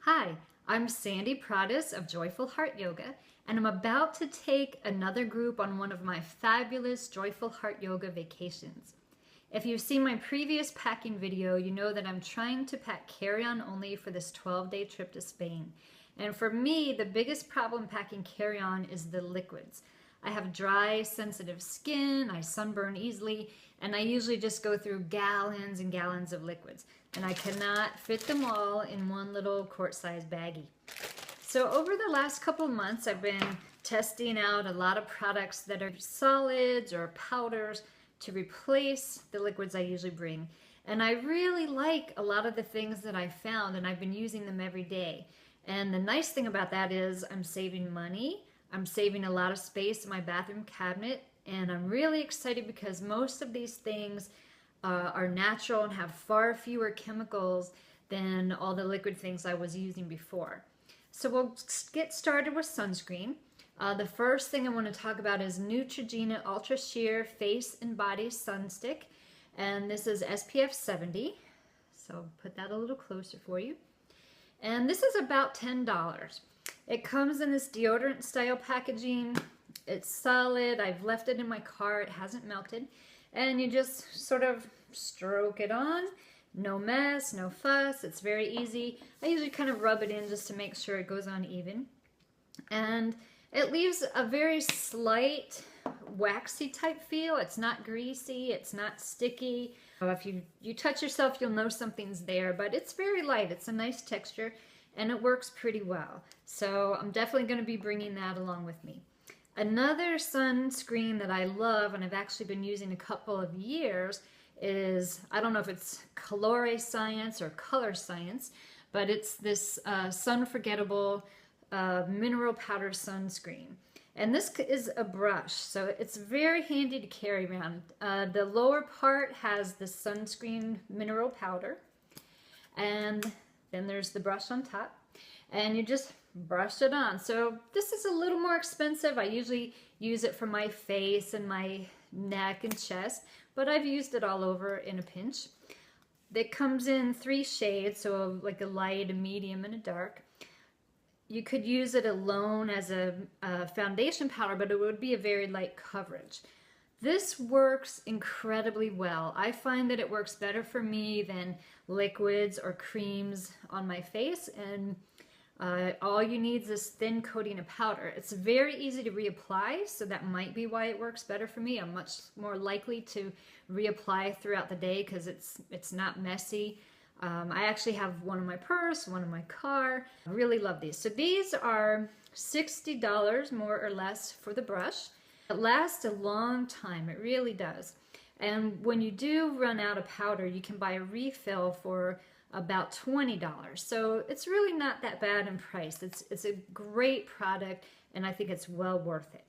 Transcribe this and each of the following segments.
Hi, I'm Sandy Pradas of Joyful Heart Yoga, and I'm about to take another group on one of my fabulous Joyful Heart Yoga vacations. If you've seen my previous packing video, you know that I'm trying to pack carry-on only for this 12-day trip to Spain. And for me, the biggest problem packing carry-on is the liquids. I have dry, sensitive skin, I sunburn easily, and I usually just go through gallons and gallons of liquids. And I cannot fit them all in one little quart-sized baggie. So over the last couple months, I've been testing out a lot of products that are solids or powders to replace the liquids I usually bring. And I really like a lot of the things that I found, and I've been using them every day. And the nice thing about that is I'm saving money. I'm saving a lot of space in my bathroom cabinet, and I'm really excited because most of these things are natural and have far fewer chemicals than all the liquid things I was using before. So we'll get started with sunscreen. The first thing I want to talk about is Neutrogena Ultra Sheer Face and Body Sun Stick, and this is SPF 70. So I'll put that a little closer for you. And this is about $10. It comes in this deodorant style packaging. It's solid. I've left it in my car. It hasn't melted. And you just sort of stroke it on. No mess, no fuss. It's very easy. I usually kind of rub it in just to make sure it goes on even. And it leaves a very slight waxy type feel. It's not greasy. It's not sticky. If you touch yourself, you'll know something's there, but it's very light. It's a nice texture and it works pretty well. So I'm definitely going to be bringing that along with me. Another sunscreen that I love, and I've actually been using a couple of years, is, I don't know if it's Colore Science or Color Science, but it's this Sunforgettable mineral powder sunscreen. And this is a brush, so it's very handy to carry around. The lower part has the sunscreen mineral powder, and then there's the brush on top, and you just brush it on. So this is a little more expensive. I usually use it for my face and my neck and chest, but I've used it all over in a pinch. It comes in 3 shades, so like a light, a medium, and a dark. You could use it alone as a foundation powder, but it would be a very light coverage. This works incredibly well. I find that it works better for me than liquids or creams on my face, and all you need is this thin coating of powder. It's very easy to reapply, so that might be why it works better for me. I'm much more likely to reapply throughout the day because it's not messy. I actually have one in my purse, one in my car. I really love these. So these are $60 more or less for the brush. It lasts a long time, it really does. And when you do run out of powder, you can buy a refill for about $20. So it's really not that bad in price. It's a great product, and I think it's well worth it.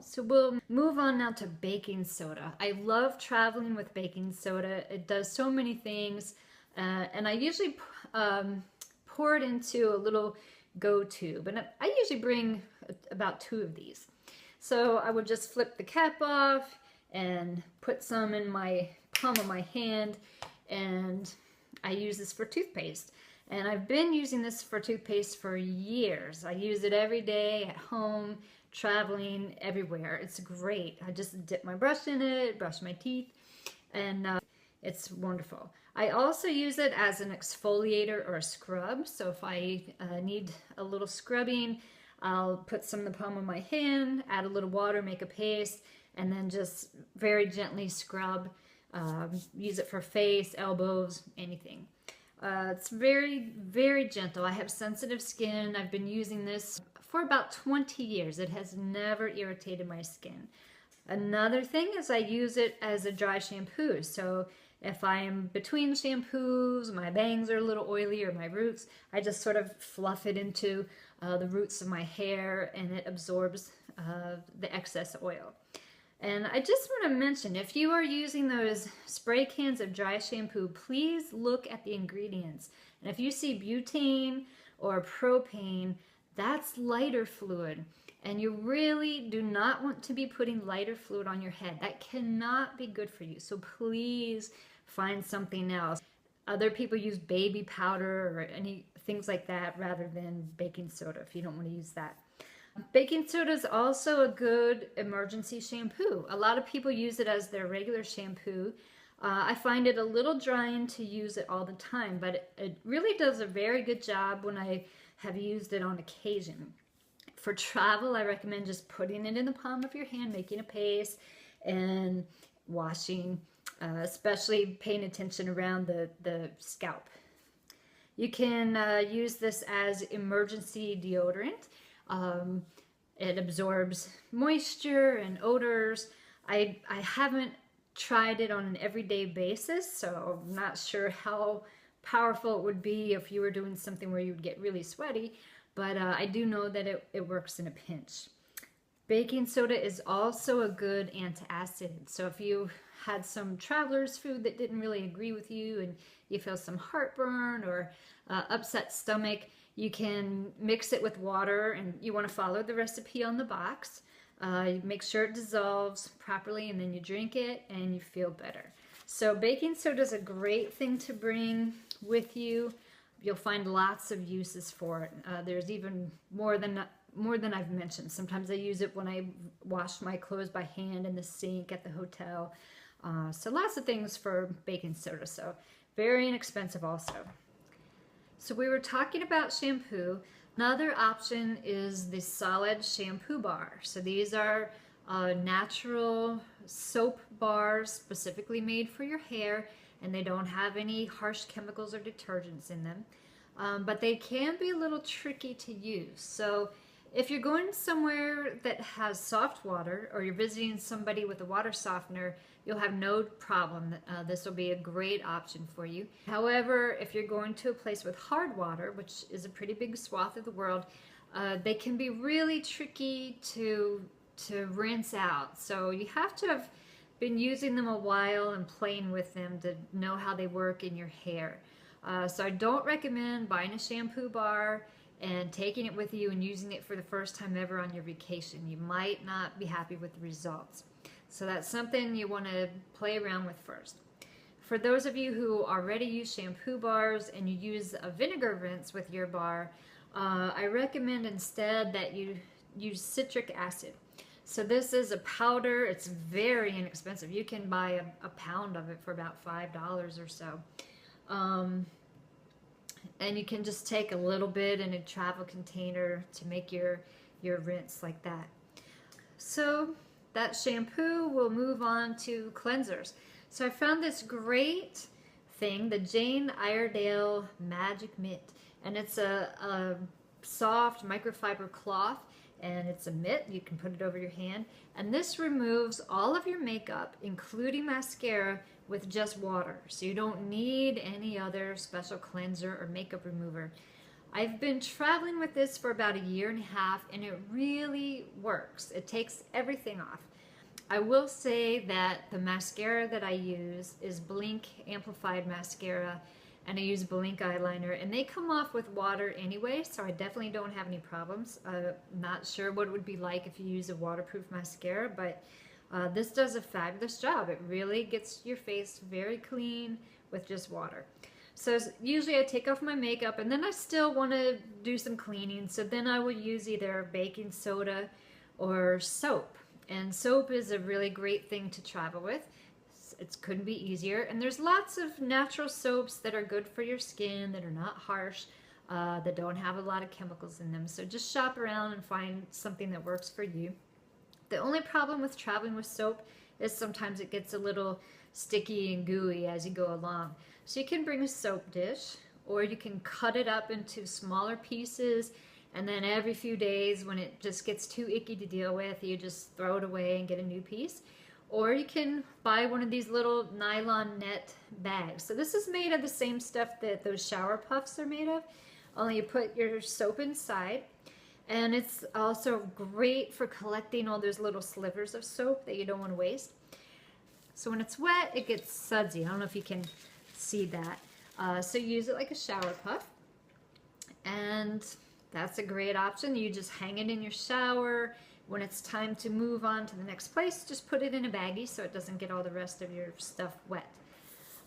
So we'll move on now to baking soda. I love traveling with baking soda. It does so many things, and I usually pour it into a little go tube, and I usually bring about 2 of these. So I would just flip the cap off and put some in my palm of my hand, and I use this for toothpaste. And I've been using this for toothpaste for years. I use it every day, at home, traveling, everywhere. It's great. I just dip my brush in it, brush my teeth, and it's wonderful. I also use it as an exfoliator or a scrub. So if I need a little scrubbing, I'll put some in the palm of my hand, add a little water, make a paste, and then just very gently scrub. Use it for face, elbows, anything. It's very, very gentle. I have sensitive skin. I've been using this for about 20 years. It has never irritated my skin. Another thing is I use it as a dry shampoo. So if I am between shampoos, my bangs are a little oily, or my roots, I just sort of fluff it into the roots of my hair, and it absorbs the excess oil. And I just want to mention, if you are using those spray cans of dry shampoo, please look at the ingredients. And if you see butane or propane, that's lighter fluid. And you really do not want to be putting lighter fluid on your head. That cannot be good for you. So please find something else. Other people use baby powder or anything things like that, rather than baking soda if you don't want to use that. Baking soda is also a good emergency shampoo. A lot of people use it as their regular shampoo. I find it a little drying to use it all the time, but it really does a very good job when I have used it on occasion. For travel, I recommend just putting it in the palm of your hand, making a paste, and washing, especially paying attention around the scalp. You can use this as emergency deodorant. It absorbs moisture and odors. I haven't tried it on an everyday basis, so I'm not sure how powerful it would be if you were doing something where you would get really sweaty, but I do know that it works in a pinch. Baking soda is also a good antacid. So if you had some traveler's food that didn't really agree with you and you feel some heartburn or upset stomach, you can mix it with water, and you want to follow the recipe on the box. Make sure it dissolves properly, and then you drink it and you feel better. So baking soda is a great thing to bring with you. You'll find lots of uses for it. There's even more than I've mentioned. Sometimes I use it when I wash my clothes by hand in the sink at the hotel. So lots of things for baking soda. So very inexpensive also. So we were talking about shampoo. Another option is the solid shampoo bar. So these are natural soap bars specifically made for your hair, and they don't have any harsh chemicals or detergents in them. But they can be a little tricky to use. So if you're going somewhere that has soft water, or you're visiting somebody with a water softener, you'll have no problem. This will be a great option for you. However, if you're going to a place with hard water, which is a pretty big swath of the world, they can be really tricky to rinse out. So you have to have been using them a while and playing with them to know how they work in your hair. So I don't recommend buying a shampoo bar and taking it with you and using it for the first time ever on your vacation. You might not be happy with the results. So that's something you want to play around with first. For those of you who already use shampoo bars and you use a vinegar rinse with your bar, I recommend instead that you use citric acid. So this is a powder. It's very inexpensive. You can buy a pound of it for about $5 or so. And you can just take a little bit in a travel container to make your rinse like that. So that shampoo, will move on to cleansers. So I found this great thing, the Jane Iredale Magic Mitt. And it's a soft microfiber cloth, and it's a mitt. You can put it over your hand. And this removes all of your makeup, including mascara, with just water. So you don't need any other special cleanser or makeup remover. I've been traveling with this for about 1.5 years, and it really works. It takes everything off. I will say that the mascara that I use is Blink Amplified Mascara, and I use Blink eyeliner, and they come off with water anyway, so I definitely don't have any problems. I'm not sure what it would be like if you use a waterproof mascara, but this does a fabulous job. It really gets your face very clean with just water. So usually I take off my makeup, and then I still want to do some cleaning, so then I will use either baking soda or soap. And soap is a really great thing to travel with. It couldn't be easier. And there's lots of natural soaps that are good for your skin, that are not harsh, that don't have a lot of chemicals in them. So just shop around and find something that works for you. The only problem with traveling with soap is sometimes it gets a little sticky and gooey as you go along. So you can bring a soap dish, or you can cut it up into smaller pieces, and then every few days when it just gets too icky to deal with, you just throw it away and get a new piece. Or you can buy one of these little nylon net bags. So this is made of the same stuff that those shower puffs are made of, only you put your soap inside. And it's also great for collecting all those little slivers of soap that you don't want to waste. So when it's wet, it gets sudsy. I don't know if you can see that. So use it like a shower puff. And that's a great option. You just hang it in your shower. When it's time to move on to the next place, just put it in a baggie so it doesn't get all the rest of your stuff wet.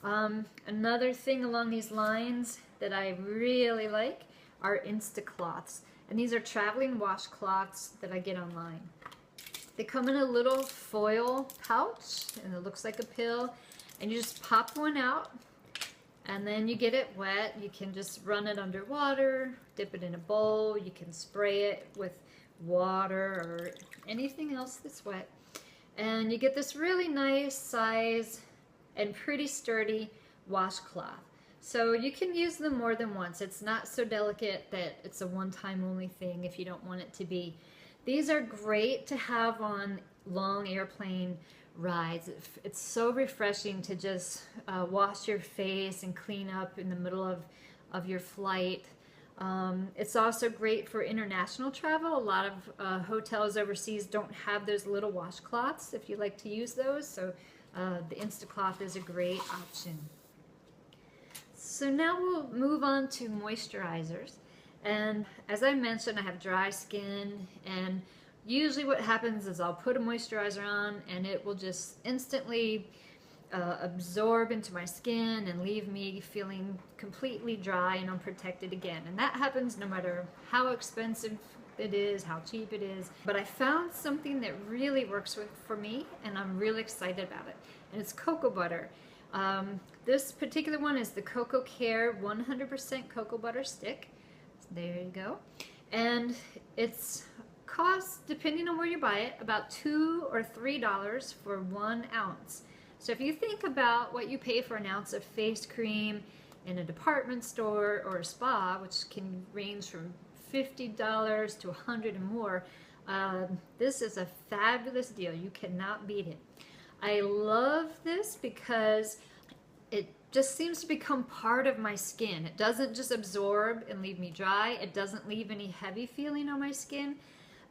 Another thing along these lines that I really like are Instacloths. And these are traveling washcloths that I get online. They come in a little foil pouch and it looks like a pill. And you just pop one out and then you get it wet. You can just run it under water, dip it in a bowl. You can spray it with water or anything else that's wet. And you get this really nice size and pretty sturdy washcloth. So you can use them more than once. It's not so delicate that it's a one-time only thing if you don't want it to be. These are great to have on long airplane rides. It's so refreshing to just wash your face and clean up in the middle of your flight. It's also great for international travel. A lot of hotels overseas don't have those little washcloths if you like to use those. So the Instacloth is a great option. So now we'll move on to moisturizers. And as I mentioned, I have dry skin, and usually what happens is I'll put a moisturizer on and it will just instantly absorb into my skin and leave me feeling completely dry and unprotected again. And that happens no matter how expensive it is, how cheap it is. But I found something that really works for me, and I'm really excited about it. And it's cocoa butter. This particular one is the Cocoa Care 100% cocoa butter stick. So there you go. And it's costs, depending on where you buy it, about $2 or $3 for 1 ounce. So if you think about what you pay for an ounce of face cream in a department store or a spa, which can range from $50 to $100 and more, this is a fabulous deal. You cannot beat it. I love this because it just seems to become part of my skin. It doesn't just absorb and leave me dry. It doesn't leave any heavy feeling on my skin.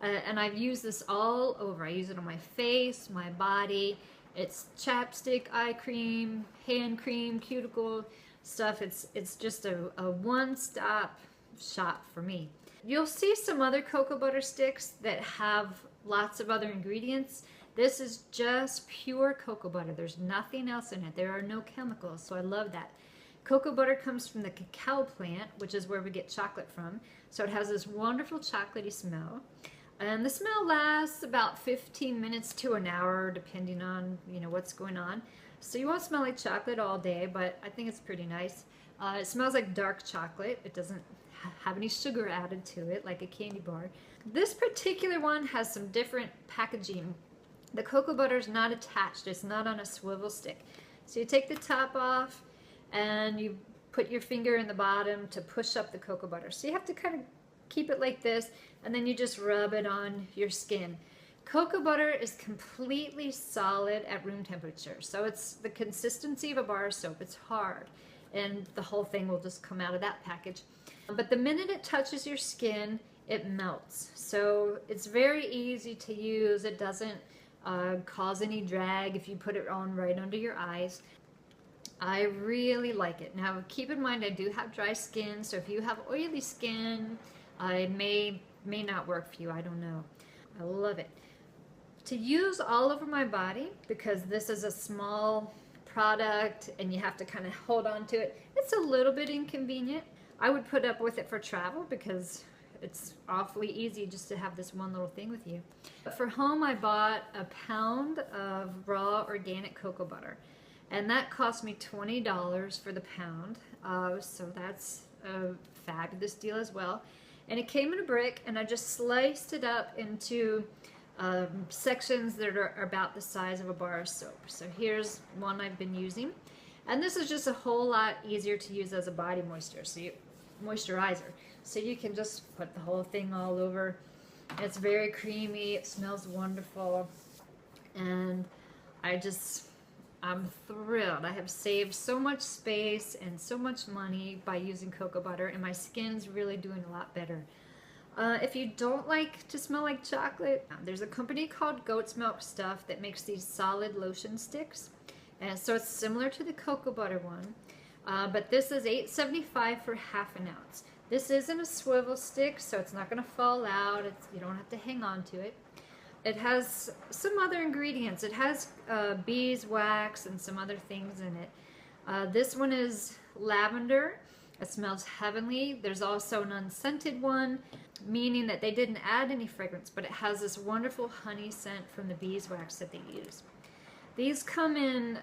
And I've used this all over. I use it on my face, my body. It's chapstick, eye cream, hand cream, cuticle stuff. It's just a one-stop shop for me. You'll see some other cocoa butter sticks that have lots of other ingredients. This is just pure cocoa butter. There's nothing else in it. There are no chemicals, so I love that. Cocoa butter comes from the cacao plant, which is where we get chocolate from. So it has this wonderful chocolatey smell. And the smell lasts about 15 minutes to an hour, depending on what's going on. So you won't smell like chocolate all day, but I think it's pretty nice. It smells like dark chocolate. It doesn't have any sugar added to it like a candy bar. This particular one has some different packaging. The cocoa butter is not attached. It's not on a swivel stick. So you take the top off and you put your finger in the bottom to push up the cocoa butter. So you have to kind of keep it like this, and then you just rub it on your skin. Cocoa butter is completely solid at room temperature. So it's the consistency of a bar of soap. It's hard, and the whole thing will just come out of that package. But the minute it touches your skin, it melts. So it's very easy to use. It doesn't cause any drag if you put it on right under your eyes. I really like it. Now keep in mind I do have dry skin, so if you have oily skin, it may not work for you. I don't know. I love it. To use all over my body, because this is a small product and you have to kind of hold on to it, it's a little bit inconvenient. I would put up with it for travel because it's awfully easy just to have this one little thing with you. But for home, I bought a pound of raw organic cocoa butter, and that cost me $20 for the pound. So that's a fabulous deal as well. And it came in a brick, and I just sliced it up into sections that are about the size of a bar of soap. So here's one I've been using. And this is just a whole lot easier to use as a body moisturizer. So you can just put the whole thing all over. It's very creamy. It smells wonderful. And I'm thrilled. I have saved so much space and so much money by using cocoa butter, and my skin's really doing a lot better. If you don't like to smell like chocolate, there's a company called Goat's Milk Stuff that makes these solid lotion sticks. And so it's similar to the cocoa butter one, but this is $8.75 for half an ounce. This isn't a swivel stick, so it's not going to fall out. You don't have to hang on to it. It has some other ingredients. It has beeswax and some other things in it. This one is lavender. It smells heavenly. There's also an unscented one, meaning that they didn't add any fragrance, but it has this wonderful honey scent from the beeswax that they use. These come in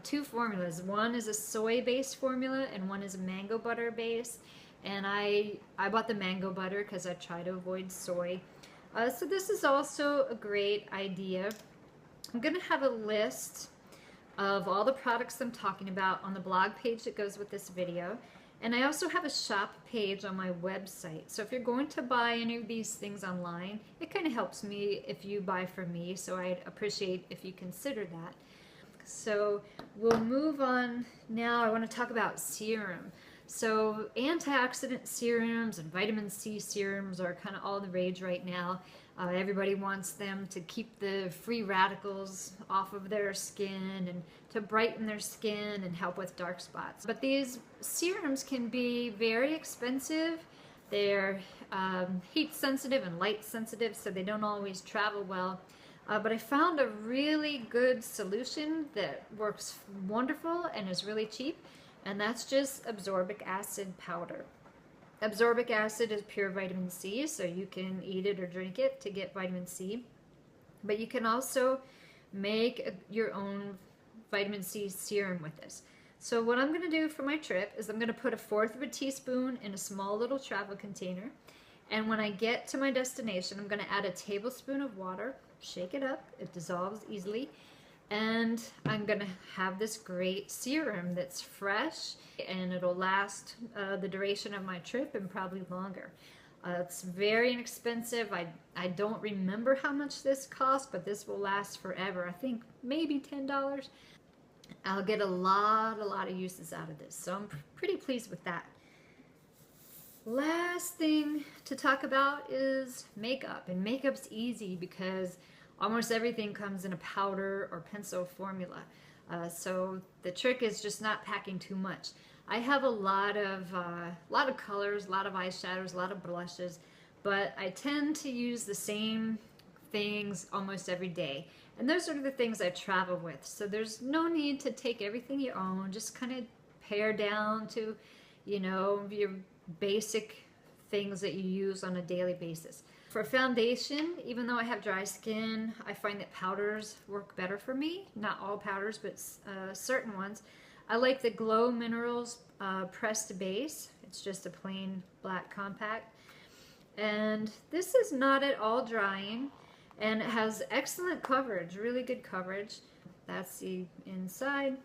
2 formulas. One is a soy-based formula and one is a mango butter base. And I bought the mango butter because I try to avoid soy. So this is also a great idea. I'm going to have a list of all the products I'm talking about on the blog page that goes with this video. And I also have a shop page on my website. So if you're going to buy any of these things online, it kind of helps me if you buy from me. So I'd appreciate if you consider that. So we'll move on now. I want to talk about serum. So antioxidant serums and vitamin C serums are kind of all the rage right now. Everybody wants them to keep the free radicals off of their skin and to brighten their skin and help with dark spots. But these serums can be very expensive. They're heat sensitive and light sensitive, so they don't always travel well. But I found a really good solution that works wonderful and is really cheap, and that's just ascorbic acid powder. Ascorbic acid is pure vitamin C, so you can eat it or drink it to get vitamin C. But you can also make your own vitamin C serum with this. So what I'm going to do for my trip is I'm going to put 1/4 of a teaspoon in a small little travel container. And when I get to my destination, I'm going to add a tablespoon of water, shake it up, it dissolves easily. And I'm going to have this great serum that's fresh and it'll last the duration of my trip and probably longer. It's very inexpensive. I don't remember how much this costs, but this will last forever. I think maybe $10. I'll get a lot of uses out of this. So I'm pretty pleased with that. Last thing to talk about is makeup. And makeup's easy because almost everything comes in a powder or pencil formula. So the trick is just not packing too much. I have a lot of colors, a lot of eyeshadows, a lot of blushes, but I tend to use the same things almost every day. And those are the things I travel with. So there's no need to take everything you own. Just kind of pare down to, you know, your basic things that you use on a daily basis. For foundation, even though I have dry skin, I find that powders work better for me. Not all powders, but certain ones. I like the Glow Minerals Pressed Base. It's just a plain black compact. And this is not at all drying, and it has excellent coverage, really good coverage. That's the inside.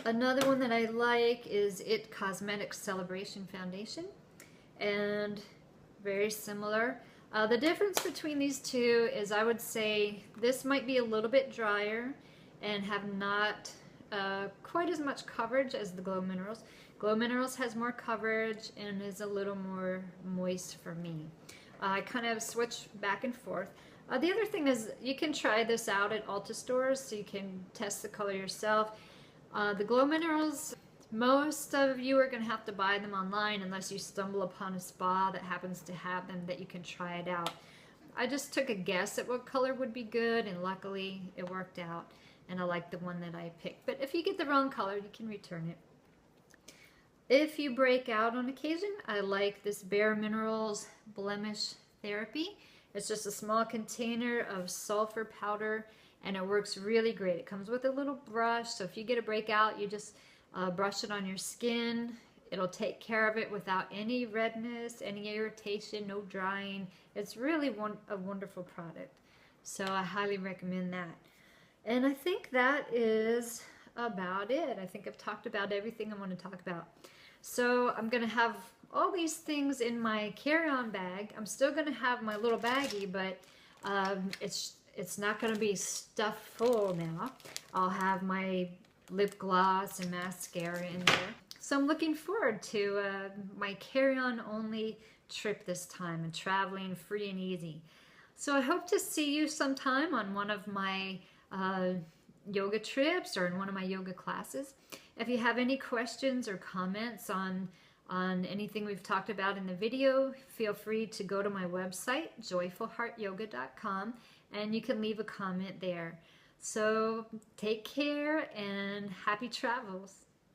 Another one that I like is IT Cosmetics Celebration Foundation. And very similar. The difference between these two is I would say this might be a little bit drier and have not quite as much coverage as the Glow Minerals. Glow Minerals has more coverage and is a little more moist for me. I kind of switch back and forth. The other thing is you can try this out at Ulta stores so you can test the color yourself. The Glow Minerals, most of you are going to have to buy them online unless you stumble upon a spa that happens to have them that you can try it out. I just took a guess at what color would be good, and luckily it worked out, and I like the one that I picked. But if you get the wrong color, you can return it. If you break out on occasion, I like this Bare Minerals Blemish Therapy. It's just a small container of sulfur powder, and it works really great. It comes with a little brush, so if you get a breakout, you just brush it on your skin. It'll take care of it without any redness, any irritation, no drying. It's really a wonderful product. So I highly recommend that. And I think that is about it. I think I've talked about everything I want to talk about. So I'm going to have all these things in my carry-on bag. I'm still going to have my little baggie, but it's not going to be stuffed full now. I'll have my lip gloss and mascara in there. So I'm looking forward to my carry-on only trip this time and traveling free and easy. So I hope to see you sometime on one of my yoga trips or in one of my yoga classes. If you have any questions or comments on anything we've talked about in the video, feel free to go to my website, joyfulheartyoga.com, and you can leave a comment there. So take care and happy travels.